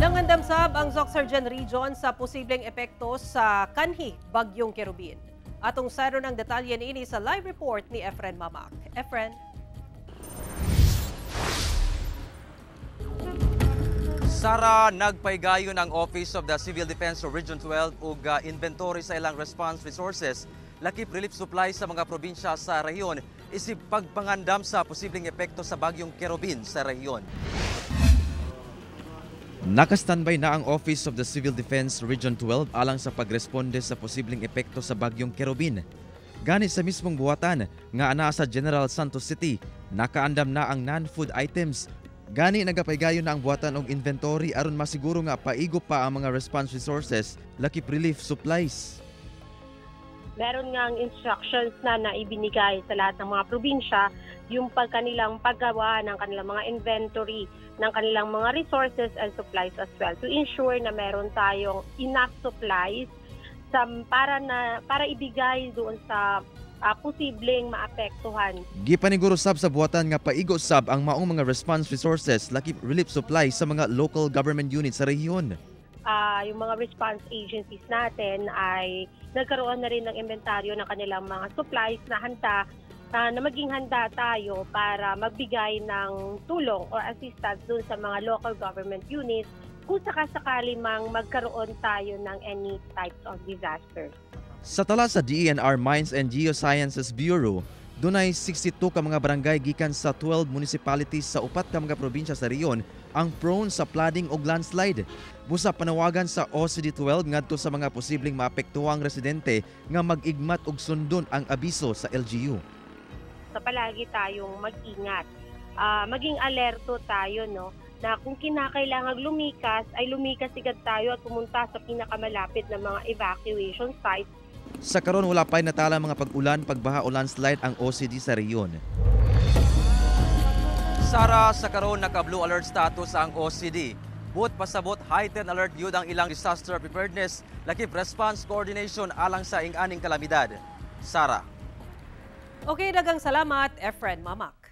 Nangandamsab ang Sorsogon Region sa posibleng epekto sa kanhi Bagyong Kerubin. Atong saro ng detalye niini sa live report ni Efren Mamak. Efren. Sara, nagpaygayon ang Office of the Civil Defense of Region 12 ug inventory sa ilang response resources, lakip relief supply sa mga probinsya sa rehiyon isip pagpangandam sa posibleng epekto sa Bagyong Kerubin sa rehiyon. Naka-standby na ang Office of the Civil Defense Region 12 alang sa pagresponde sa posibleng epekto sa Bagyong Kerubin. Gani sa mismong buwatan nga ana sa General Santos City, nakaandam na ang non-food items. Gani nagapaygayon na ang buwatan og inventory aron masiguro nga paigop pa ang mga response resources, lakip relief supplies. Meron nga ang instructions na ibinigay sa lahat ng mga probinsya yung kanilang paggawa ng kanilang mga inventory ng kanilang mga resources and supplies as well to ensure na meron tayong enough supplies para ibigay doon sa posibleng maapektuhan. Gipaniguro sab sa buwatan nga paigo sab ang maong mga response resources lakip relief supplies sa mga local government units sa rehiyon. Yung mga response agencies natin ay nagkaroon na rin ng inventaryo ng kanilang mga supplies na handa na maging handa tayo para magbigay ng tulong or assistance dun sa mga local government units kung sakasakali mang magkaroon tayo ng any types of disaster. Sa tala sa DENR Mines and Geosciences Bureau, dunay 62 ka mga barangay gikan sa 12 municipalities sa upat ka mga probinsya sa rehiyon ang prone sa flooding o landslide. Busa panawagan sa OCD-12 ngadto sa mga posibleng maapektuhang residente nga mag-igmat og sundon ang abiso sa LGU. So palagi tayong mag-ingat. Maging alerto tayo na kung kinakailangan lumikas ay lumikas agad tayo at pumunta sa pinakamalapit na mga evacuation sites. Sa karon wala pay natala mga pag-ulan, pagbaha o landslide ang OCD sa rehiyon. Sara, sa karon naka-blue alert status ang OCD. But pasabot heightened alert gyud ang ilang disaster preparedness, lakip response coordination alang sa ing-aning kalamidad. Sara. Okay, daghang salamat, Efren Mamak.